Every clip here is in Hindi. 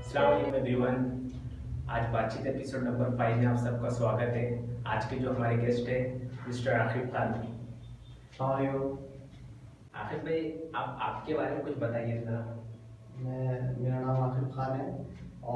अस्सलाम वालेकुम एवरीवन। आज बातचीत एपिसोड नंबर 5 में आप सबका स्वागत है। आज के जो हमारे गेस्ट है mister Aqib Khan. How are you? Aqib भाई, आप आपके बारे में कुछ बताइए जरा। मेरा नाम आकिब खान है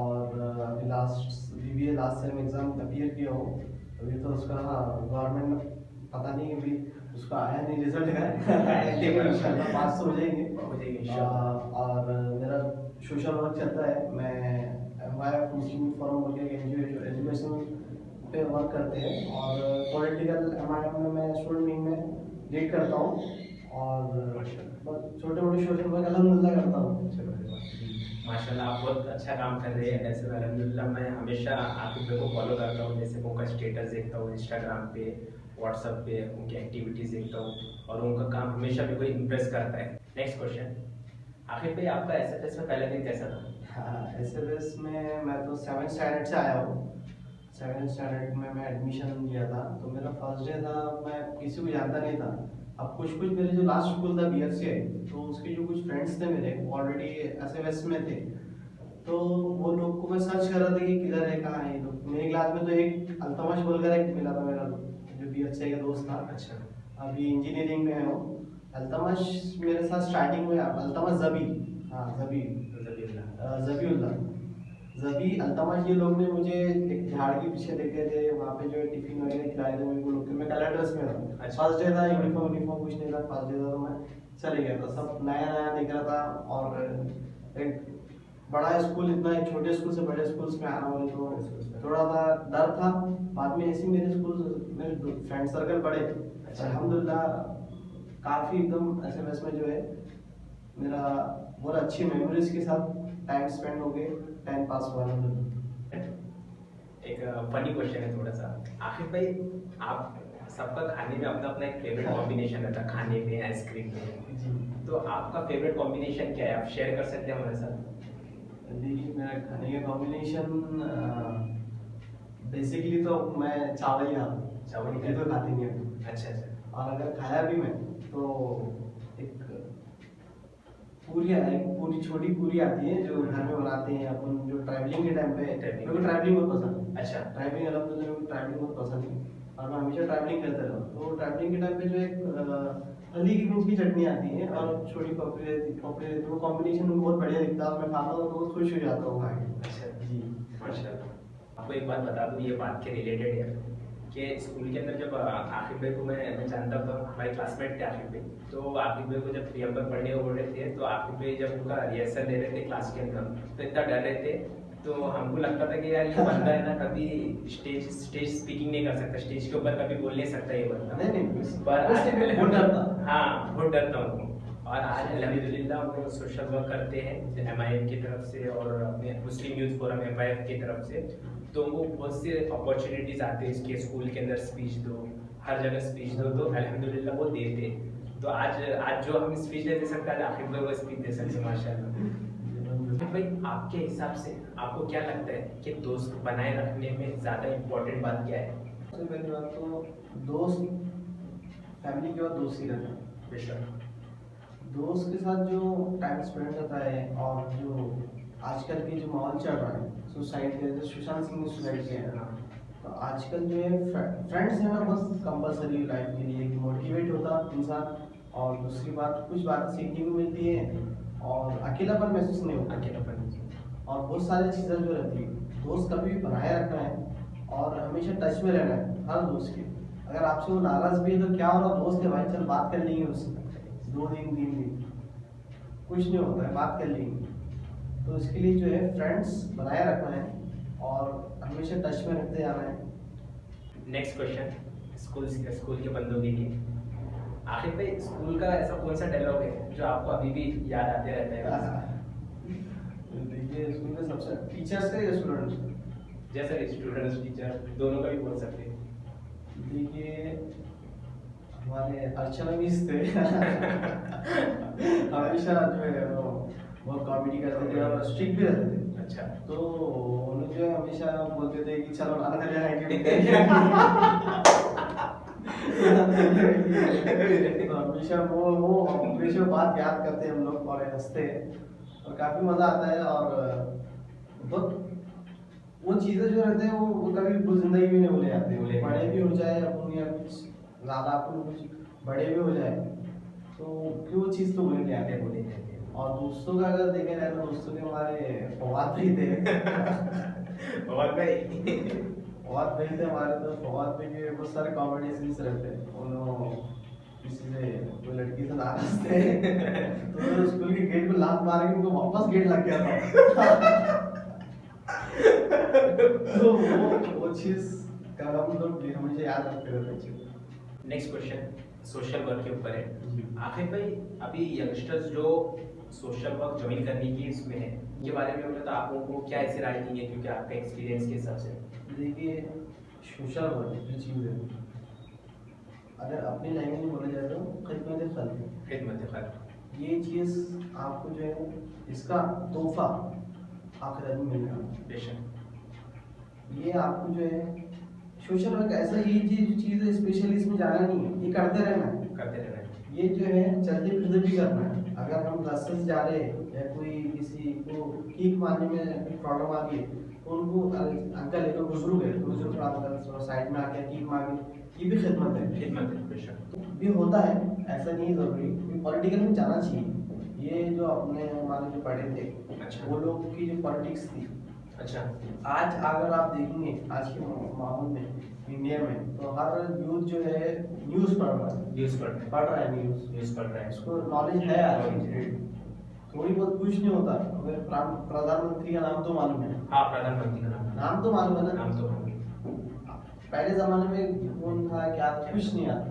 और अभी last BBA last sem exam appear किया हूँ। अभी तो उसका गवर्नमेंट पता नहीं, अभी उसका आया नहीं रिजल्ट है लेकिन इंशाल्लाह पास तो हो जाएंगे इंशाल्लाह। और मेरा सोशल वर्क चलता है। मैं एमवाईएफ मुस्लिम फोरम बोल के एनजीओ जो एजुकेशन पे वर्क करते हैं और पॉलिटिकल एमआईएम में मैं स्टूडेंट विंग में लीड करता हूँ और बस छोटे मोटे सोशल वर्क अल्हम्दुलिल्लाह करता हूँ। माशाल्लाह, आप बहुत अच्छा काम कर रहे हैं। ऐसे अल्हम्दुलिल्लाह मैं हमेशा आकिब भाई को फॉलो करता हूँ। जैसे उनका स्टेटस देखता हूँ इंस्टाग्राम पे, व्हाट्सएप पे, उनकी एक्टिविटीज़ देखता हूँ और उनका काम हमेशा भी कोई इम्प्रेस करता है। नेक्स्ट क्वेश्चन, आकिब भाई आपका एसएफएस में पहला दिन कैसा था? हाँ, एसएफएस में मैं तो 7th स्टैंडर्ड से आया हूँ। 7th स्टैंडर्ड में मैं एडमिशन लिया था, तो मेरा फर्स्ट डे था। मैं किसी को जानता नहीं था। अब कुछ कुछ मेरे जो लास्ट स्कूल था बीएफसीआई, तो उसके जो कुछ फ्रेंड्स थे मेरे वो ऑलरेडी एसएफएस में थे। तो वो लोग को मैं सर्च कर रहा था कि किधर है, कहाँ है ये लोग। मेरी क्लास में तो एक अल्तमश बोलकर एक मिला था मेरा, जो बीएफसीआई का दोस्त था। अच्छा, अभी इंजीनियरिंग में है वो। अल्तमश मेरे साथ स्टार्टिंग में, अल्तमश जबी, हाँ जबी, जबीउल्लाह, जबी अल्तमश, ये लोग ने मुझे एक झाड़ के पीछे देखे थे। वहाँ पे जो है टिफिन वगैरह खिलाए थे मेरे को लोग। मैं कलर ड्रेस में था। अच्छा। फर्स्ट डे था, यूनिफॉर्म कुछ नहीं था। फर्स्ट डे था तो मैं चले गया था। सब नया नया दिख रहा था और एक बड़ा स्कूल, इतना एक छोटे स्कूल से बड़े स्कूल्स में आना बोले तो थोड़ा सा डर था। बाद में ऐसे मेरे स्कूल, मेरे फ्रेंड सर्कल बड़े, अल्हम्दुलिल्लाह काफ़ी एकदम एसएमएस में जो है मेरा बहुत अच्छी मेमोरीज के साथ टाइम स्पेंड हो गए, टाइम पास हुआ। एक फनी क्वेश्चन है थोड़ा सा। आकिब भाई, आप सबका खाने में अपना अपना एक फेवरेट कॉम्बिनेशन रहता है, खाने में, आइसक्रीम में। जी, तो आपका फेवरेट कॉम्बिनेशन क्या है? आप शेयर कर सकते हैं हमारे साथ? देखिए मेरा खाने का कॉम्बिनेशन बेसिकली तो मैं चावल ही खाता हूँ। चावल ही रोटी तो खाती नहीं हूँ। अच्छा अच्छा। और अगर खाया भी मैं तो एक पूरी है, एक पूरी छोटी पूरी आती है जो घर में बनाते हैं अपन, जो ट्रैवलिंग के टाइम पे। मेरे को ट्रैवलिंग बहुत पसंद है। अच्छा। ट्रैवलिंग अल्हम्दुलिल्लाह मेरे को ट्रैवलिंग बहुत पसंद है और मैं हमेशा ट्रैवलिंग करता रहता हूँ। तो ट्रैवलिंग के टाइम पे जो एक हल्दी की मिर्च की चटनी आती है और छोटी पपड़ी रहती है, तो वो कॉम्बिनेशन में बहुत बढ़िया दिखता है और मैं खाता हूँ तो बहुत खुश हो जाता हूँ खा के। अच्छा जी, माशाल्लाह। आपको एक बात बता दूँ, ये बात के रिलेटेड है कि स्कूल के अंदर जब आकिब भाई को मैं जानता था, हमारे क्लासमेट थे आकिब भाई। तो आकिब भाई को जब प्रियम्बर पढ़ने बोल रहे थे, तो आकिब भाई जब उनका रिहर्सल ले रहे थे क्लास के अंदर, तो इतना डर रहे थे। तो हमको लगता था कि यार ये बंदा है ना, कभी स्टेज स्पीकिंग नहीं कर सकता, स्टेज के ऊपर कभी बोल नहीं सकता ये बंदा। नहीं पर बहुत डरता। हाँ, बहुत डरता हूँ। और आज अल्हम्दुलिल्लाह वो सोशल वर्क करते हैं एमआईएम की तरफ से और अपने मुस्लिम यूथ फोरम एमआईएफ की तरफ से। तो वो बहुत से अपॉर्चुनिटीज़ आते हैं इसके स्कूल के अंदर स्पीच दो, हर जगह स्पीच दो, तो अल्हम्दुलिल्लाह वो देते हैं। तो आज जो हम स्पीच दे सकते हैं, आज आखिर में वो स्पीच दे सकते हैं माशाल्लाह। भाई, आपके हिसाब से आपको क्या लगता है कि दोस्त बनाए रखने में ज़्यादा इम्पोर्टेंट बात क्या है? सबसे पहली बात तो दोस्त, फैमिली के बाद दोस्त ही रहता है। बेशक। दोस्त के साथ जो टाइम स्पेंड करता है और जो आजकल के जो माहौल चल रहा है सुसाइड के, जो सुशांत सिंह ने सुसाइड किया है, तो आजकल जो है फ्रेंड्स रहना बहुत कंपलसरी लाइफ के लिए, मोटिवेट होता इंसान। और दूसरी बात, कुछ बातें सीखने को मिलती है और अकेलापन महसूस नहीं होता। अकेलापन। और बहुत सारी चीज़ें जो रहती है, दोस्त कभी भी बनाए रखना है और हमेशा टच में रहना है हर दोस्त के। अगर आपसे वो नाराज़ भी है तो क्या हो रहा, दोस्त है भाई, चल बात कर लेंगे उससे, 2 दिन 3 दिन कुछ नहीं होता है, बात कर लेंगे। तो इसके लिए जो है फ्रेंड्स बनाए रखना है और हमेशा टच में रखते जाना है। नेक्स्ट क्वेश्चन, स्कूल के बंदों के लिए। आखिर पे स्कूल का ऐसा कौन सा डायलॉग है जो आपको अभी भी याद आते रहता है? देखिए स्कूल में सबसे टीचर्स का या स्टूडेंट्स, जैसे स्टूडेंट्स टीचर दोनों का भी बोल सकते हैं। देखिए हमारे अर्चना मिस थे हमेशा जो है वो बहुत कॉमेडी करते थे और स्ट्रिक्ट भी रहते थे। अच्छा। तो उन्होंने जो है हमेशा बोलते थे कि चलो खाना खा जाएंगे तो हमेशा वो हमेशा बात याद करते हैं हम लोग और हंसते हैं और काफ़ी मज़ा आता है। और बहुत वो चीज़ें जो रहते हैं वो कभी भी जिंदगी में नहीं भूले जाते भूले नहीं। बड़े भी हो जाए अपन या कुछ ज़्यादा अपन कुछ बड़े भी हो जाए तो फिर वो चीज़ तो भूले नहीं आते बोले जाते हैं। और दोस्तों का अगर देखे जाए तो दोस्तों के हमारे फवाद भी थे और भाई फवाद भाई थे हमारे तो फवाद भाई के बहुत सारे कॉमेडी सीन्स रहते हैं उन्होंने किसी से कोई लड़की से नाराज थे तो उन्होंने स्कूल के गेट पे लात मार के उनको वापस गेट लग गया था तो वो चीज़ का हम लोग हमेशा याद रखते रहते हैं। नेक्स्ट क्वेश्चन सोशल वर्क के ऊपर है। जी। आखिर भाई अभी यंगस्टर्स जो सोशल वर्क ज्वाइन करने की इसमें है के बारे में बोले तो आप लोगों को क्या ऐसी राय देंगे क्योंकि आपका एक्सपीरियंस के हिसाब से? देखिए सोशल वर्क जो चीज़ है अगर अपनी लैंग्वेज में बोला जाए तो खिदमत खल्क खिदमत खल्क ये चीज़ आपको जो है इसका तोहफा आखिरत में मिलेगा। बेशक ये आपको जो है सोशल वर्क ऐसा ये चीज़ है स्पेशली इसमें जाना नहीं है ये करते रहना है करते रहना है। ये जो है चलते फिरते भी करना है। अगर हम रास्ते से जा रहे हैं या कोई किसी को ठीक मारने में प्रॉब्लम आ गई तो उनको अंकल एक बुजुर्ग है तो बुजुर्ग थोड़ा साइड में आके ठीक मांगे ये भी खिदमत है। खिदमत है बेशक। भी होता है ऐसा नहीं ज़रूरी पॉलिटिकल में जाना चाहिए। ये जो अपने हमारे जो पढ़े थे अच्छा। वो लोग की जो पॉलिटिक्स थी अच्छा आज अगर आप देखेंगे आज के माहौल में इंडिया में तो हर यूथ जो है न्यूज़ पढ़ रहा है पढ़ रहा है न्यूज़ पढ़ रहा है। उसको नॉलेज है आज थोड़ी बहुत कुछ नहीं होता अगर प्रधानमंत्री का नाम तो मालूम है। हाँ प्रधानमंत्री का नाम तो मालूम है ना नाम तो मालूम। पहले जमाने में कौन था क्या था कुछ नहीं आता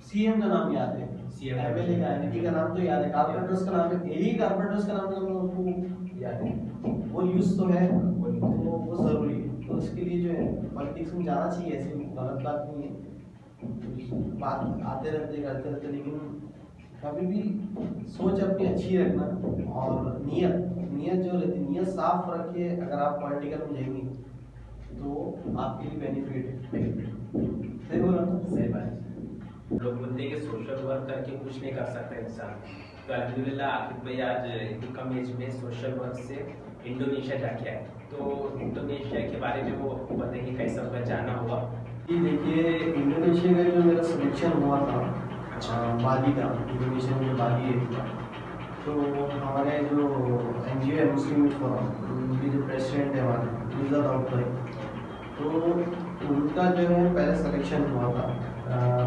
सीएम का नाम याद है CM एमएलए का एमपी का नाम तो याद है कारपोरेटर्स का नाम है यही कारपोरेटर्स का नाम तो हम लोगों को याद है वो यूज तो है वो जरूरी है तो उसके लिए जो है पॉलिटिक्स में जाना चाहिए ऐसी गलत बात नहीं है बात आते रहते करते रहते लेकिन कभी भी सोच अपनी अच्छी रखना और नियत जो रहती नियत साफ रख के अगर आप पॉलिटिकल में जाएंगे तो आपके लिए बेनिफिट है। सही बोला ना? सही बात। लोग बोलते हैं कि सोशल वर्क करके कुछ नहीं कर सकता इंसान तो अल्हम्दुलिल्लाह आकिब भाई आज इतनी कम एज में सोशल वर्क से इंडोनेशिया जाके आए तो इंडोनेशिया के बारे में वो बताएंगे कैसा उनका जाना हुआ। जी देखिए इंडोनेशिया का जो मेरा सिलेक्शन हुआ था बाली का इंडोनेशिया में जो बाली है तो हमारे जो एनजीओ है मुस्लिम यूथ फोरम उनके जो प्रेसिडेंट है हमारे मिर्जा दाऊद भाई तो उनका जो है पहले सिलेक्शन हुआ था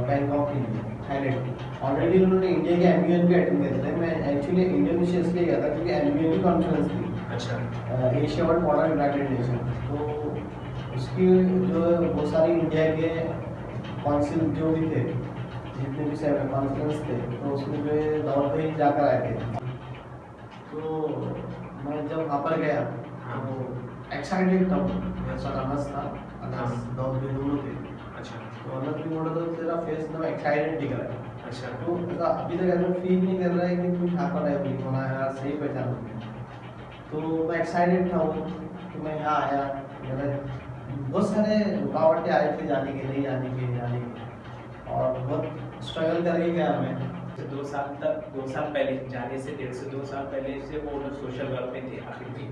बैंकॉक के लिए थाईलैंड ऑलरेडी उन्होंने इंडिया के एमयूएन भी अटेंड करे थे। मैं एक्चुअली इंडोनेशिया इसलिए गया था क्योंकि एमयूएन की कॉन्फ्रेंस थी अच्छा Asia world for United nation तो उसकी जो है बहुत सारी इंडिया के काउंसिल जो भी थे जितने भी सेवन कॉन्फ्रेंस थे तो उसमें जो है दाऊद भाई जाकर आए थे तो मैं जब वहाँ पर गया तो एक्साइटेड था मेरे साथ अनस था अनस दाऊद भाई दोनों थे। अच्छा तो अनस भी बोला तो तेरा फेस एकदम एक्साइटेड दिख रहा है। अच्छा तो अभी तक ऐसा फील नहीं कर रहा है कि कुछ यहाँ पर है बोली होना यार सही पहचान हो गया तो मैं एक्साइटेड था वो कि मैं यहाँ आया मेरा बहुत सारे रुकावटें आई थी जाने के नहीं जाने के और बहुत स्ट्रगल करके गया मैं 2 साल पहले जाने से 1.5 से 2 साल पहले से वो लोग सोशल वर्क में थे आखिर भी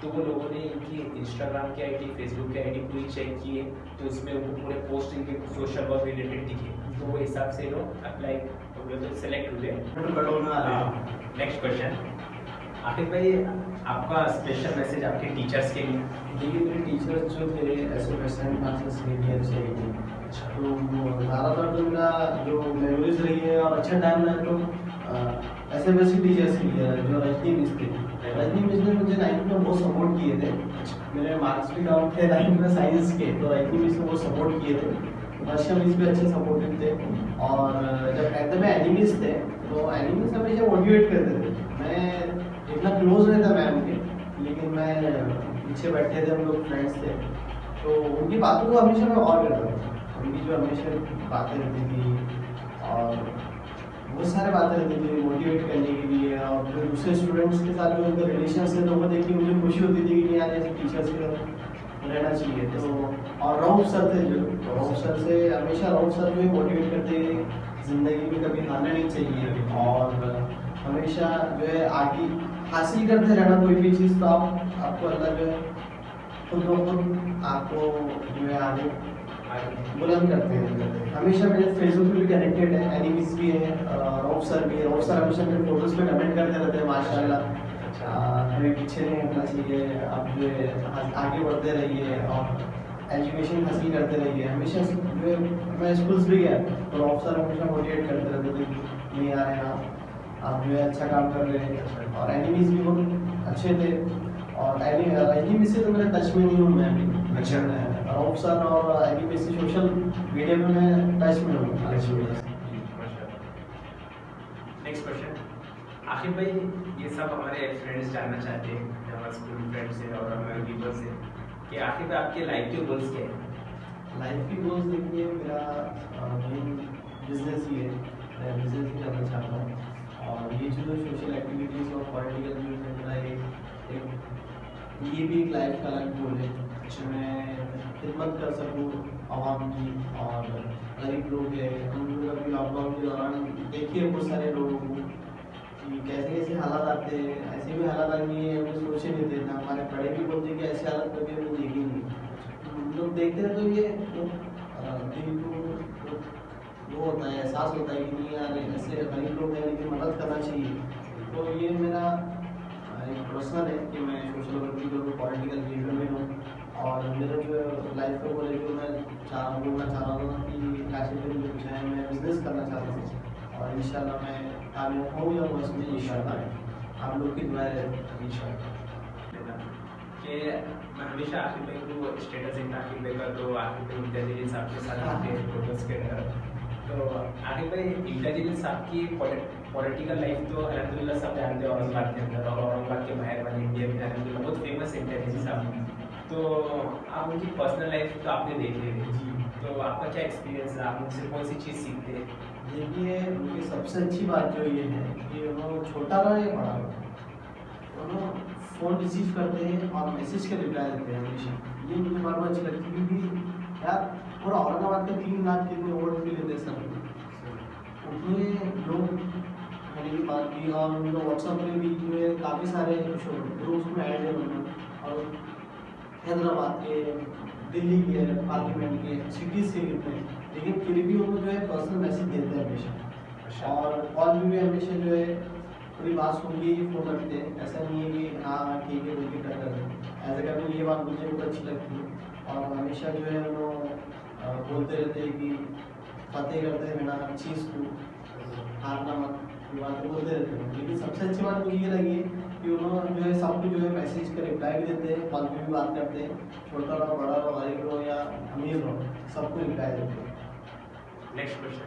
तो वो लोगों ने इनकी इंस्टाग्राम की आईडी फेसबुक की आईडी पूरी चेक की है तो उसमें उनको पूरे पोस्ट इनके सोशल वर्क रिलेटेड दिखे तो वो हिसाब से लोग अप्लाई तो सेलेक्ट हुए। नेक्स्ट क्वेश्चन आखिर भाई आपका स्पेशल मैसेज आपके टीचर्स के लिए? देखिए मेरे टीचर्स जो थे ऐसे वेस्टर्न क्लासेस सीनियर से तो ज़्यादातर तो मेरा जो मेमोरीज रही है और अच्छा टाइम रहा तो ऐसे वैसे टीचर्स की जो रजनी मिस थे रजनी मिस ने मुझे 9th में बहुत सपोर्ट किए थे। मेरे मार्क्स भी कम थे 9th में साइंस के तो रजनी मिस ने बहुत सपोर्ट किए थे। वर्षा मिस भी अच्छे सपोर्टिव थे और जब 10th में एनिमीज थे तो एनिमीज हमेशा मोटिवेट करते थे। मैं इतना क्लोज नहीं था मैम के लेकिन मैं पीछे बैठे थे हम लोग फ्रेंड्स थे तो उनकी बातों को हमेशा मैं और करता था। उनकी जो हमेशा बातें रहती थी और बहुत सारे बातें रहती थी मोटिवेट करने के लिए और फिर दूसरे स्टूडेंट्स के साथ जो उनके रिलेशन है तो वो देख के मुझे खुशी होती थी कि यार ऐसे टीचर्स के साथ रहना चाहिए। तो और रऊफ सर थे जो रऊफ सर से हमेशा रऊफ सर जो है मोटिवेट करते ज़िंदगी में कभी हारना नहीं चाहिए और हमेशा जो है आगे हासिल करते रहना कोई भी चीज़, तो आपको अल्लाह जो है खुद ब खुद आपको जो है आगे बुलंद करते हैं। हमेशा मेरे फेसबुक पे भी कनेक्टेड है, एनिमीज भी है, रऊफ सर भी है। रऊफ सर हमेशा मेरे फोटोज़ पे कमेंट करते रहते हैं माशाल्लाह, कभी पीछे नहीं हटना चाहिए, आप जो है आगे बढ़ते रहिए और एजुकेशन हासिल करते रहिए। हमेशा जो है मैं स्कूल्स भी गया तो रऊफ सर हमेशा मोटिवेट करते रहते थे कि नहीं आ रहे हैं आप जो है अच्छा काम कर रहे हैं। और एनिमीज भी बहुत अच्छे थे, और एनिमी से तो मेरे टच में नहीं हूँ मैं अभी। अच्छा। रऊफ सर और एनिमी से सोशल मीडिया में मैं टच में हूँ अच्छी वजह से। नेक्स्ट क्वेश्चन, आखिर भाई ये सब हमारे फ्रेंड्स जानना चाहते हैं, हमारे स्कूल फ्रेंड्स हैं और हमारे व्यूअर्स हैं, कि आखिर आपके लाइफ के गोल्स क्या हैं? लाइफ की गोल्स देखिए, मेरा मेन बिजनेस ही है, मैं बिजनेस ही करना चाहता हूँ। और ये जो सोशल एक्टिविटीज़ और पॉलिटिकल व्यूज है, मेरा एक ये भी एक लाइफ का अलग गोल है कि मैं खिदमत कर सकूँ आवाम की। और गरीब लोग हैं, हम लोग अभी लॉकडाउन के दौरान देखिए बहुत सारे लोगों को कि कैसे कैसे हालात आते हैं, ऐसे भी हालात आएंगे हमें सोचे नहीं थे ना, हमारे बड़े भी बोलते कि ऐसे हालत कभी हमें देखी नहीं। हम लोग देखते हैं तो ये दिल को वो होता है, एहसास होता है कि नहीं यार ऐसे गरीब लोग हैं लेकिन मदद करना चाहिए। तो ये मेरा एक पर्सनल है कि मैं सोशल वर्क भी करूँ, पॉलिटिकल लीडर में हूँ। और मेरा जो लाइफ का गोल है जो मैं बोलना चाह रहा था कि काशी में जो है मैं बिजनेस करना चाहता हूँ, और इंशाल्लाह मैं कामयाब हो जाऊँगा इसमें इंशाल्लाह। आप लोग की दुआ है इंशाल्लाह। कि मैं हमेशा आखिर भाई को स्टेटस देखता, आखिर भाई का तो आखिर भाई इंटरजील साहब के साथ आते हैं फोटोज़ के अंदर। तो आखिर भाई इंटरजील साहब की पॉलिटिकल लाइफ तो अलहमदिल्ला सब जानते हैं औरंगाबाद के अंदर, और औरंगाबाद के बाहर वाले इंडिया में अलहमदिल्ला बहुत फेमस है इंटरजील साहब। तो आप उनकी पर्सनल लाइफ तो आपने देख ली है, तो आपका क्या एक्सपीरियंस है, आप उनसे कौन सी चीज़ सीखते हैं? देखिए, उनकी सबसे अच्छी बात जो ये है कि उन्होंने छोटा रहा या बड़ा रहा, उन्होंने फ़ोन रिसीव करते हैं और मैसेज का रिप्लाई देते हैं हमेशा। ये मुझे बात अच्छी लगती है क्योंकि यार पूरा औरंगाबाद के 3 लाख कितने वोट भी लेते हैं सब, उतने लोग मैंने की बात की। और उनका व्हाट्सएप में भी जो है काफ़ी सारे ग्रुप्स में ऐड है उन्होंने, और हैदराबाद के, दिल्ली के, पार्लियामेंट के, सिटीज़ के कितने, लेकिन फिर भी उनको जो है पर्सनल मैसेज देते हैं हमेशा। और कॉल भी हमेशा जो है पूरी बात सुन के ही फ़ोन रखते हैं, ऐसा नहीं है कि हाँ ठीक है बोल के कर देते हैं। ऐसा करके ये बात मुझे बहुत अच्छी लगती है। और हमेशा जो है वो बोलते रहते हैं कि फतेह करते हैं बिना चीज़ को, हारना मत, ये बातें बोलते रहते हैं। लेकिन सबसे अच्छी बात मुझे ये लगी है कि उन्होंने जो है सबको जो है मैसेज का रिप्लाई भी देते हैं, कॉल पे भी बात करते हैं, छोटा रहो, बड़ा रहो, गरीब रहो या अमीर रहो, सबको रिप्लाई देते हैं। नेक्स्ट क्वेश्चन,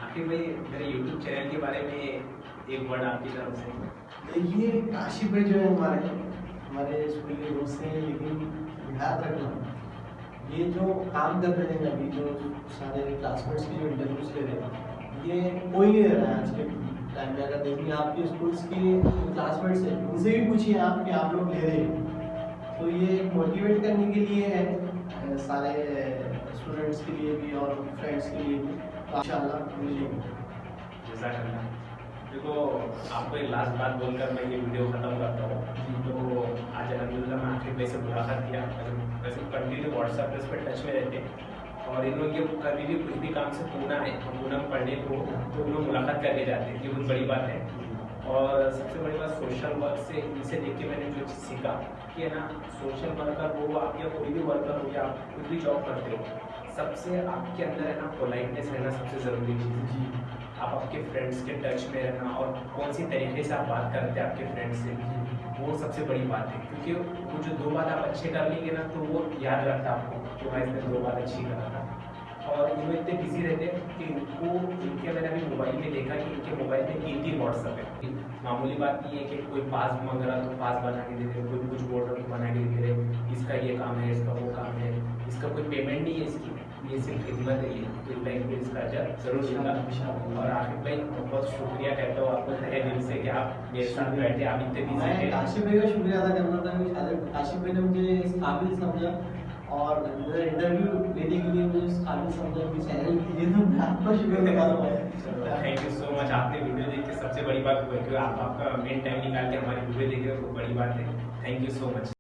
आखिर भाई मेरे यूट्यूब चैनल के बारे में एक वर्ड आपकी तरफ से। देखिए, काशिफ भाई जो है हमारे स्कूल के दोस्त हैं, लेकिन याद रखना ये जो काम कर रहे हैं अभी, जो सारे क्लासमेट्स की जो इंटरव्यूज ले रहे हैं, ये कोई नहीं दे रहा है आज के टाइम में। अगर देखिए आपके स्कूल्स के क्लासमेट्स हैं, उनसे भी पूछिए आप कि आप लोग ले रहे हैं, तो ये मोटिवेट करने के लिए है सारे स्टूडेंट्स के लिए भी और फ्रेंड्स के लिए भी। तो इंशाल्लाह मिलेंगे। जज़ाकल्लाह। देखो, आपको एक लास्ट बात बोलकर मैं ये वीडियो ख़त्म करता हूँ। तो आज अलहमदिल्ला मैं आखिर भाई से मुलाकात किया, वैसे कंटिन्यू व्हाट्सएप पे इस पर टच में रहते हैं, और इन लोग ये कभी भी कुछ भी काम से पूना है, हम पूना में पढ़ने को तो उन लोग मुलाकात करके जाते हैं, ये बहुत बड़ी बात है। और सबसे बड़ी बात सोशल वर्क से इनसे देख के मैंने जो चीज़ सीखा कि है ना, सोशल वर्कर हो आप या कोई भी वर्कर हो या आप कुछ भी जॉब करते हो, सबसे आपके अंदर है ना पोलाइटनेस रहना सबसे ज़रूरी चीज़ है। जी, आप आपके फ्रेंड्स के टच में रहना और कौन सी तरीके से आप बात करते हैं आपके फ्रेंड्स से, वो सबसे बड़ी बात है। क्योंकि वो जो 2 बात आप अच्छे कर लेंगे ना, तो वो याद रखता है आपको कि भाई इसने 2 बात अच्छी करा था। और ये लोग इतने बिजी रहते हैं कि इनके मैंने अभी मोबाइल में देखा कि इनके मोबाइल में 3 व्हाट्सअप है। मामूली बात नहीं है कि कोई पास मांग रहा तो पास बना के दे रहे, कोई कुछ बोल रहा तो बना के दे रहे, इसका ये काम है, इसका वो काम है, इसका कोई पेमेंट नहीं है इसकी, ये सिर्फ खिदमत है। ये तो बैंक में इसका अजर जरूर दूंगा। और आखिर भाई बहुत शुक्रिया कहता हूँ आपको तहे दिल से कि आप मेरे साथ बैठे, आप इतने बिजी मैं थे। काशिफ भाई का शुक्रिया अदा करना था कि काशिफ भाई ने मुझे इस काबिल समझा और इंटरव्यू लेने के लिए मुझे काफ़ी समझा कि चैनल कीजिए, तो मैं आपका शुक्र गुजार हूँ। Thank you so much. आपने वीडियो देख के सबसे बड़ी बात हुआ है कि आप आपका मेन टाइम निकाल के हमारी वीडियो देख रहे हो, वो बड़ी बात है। Thank you so much.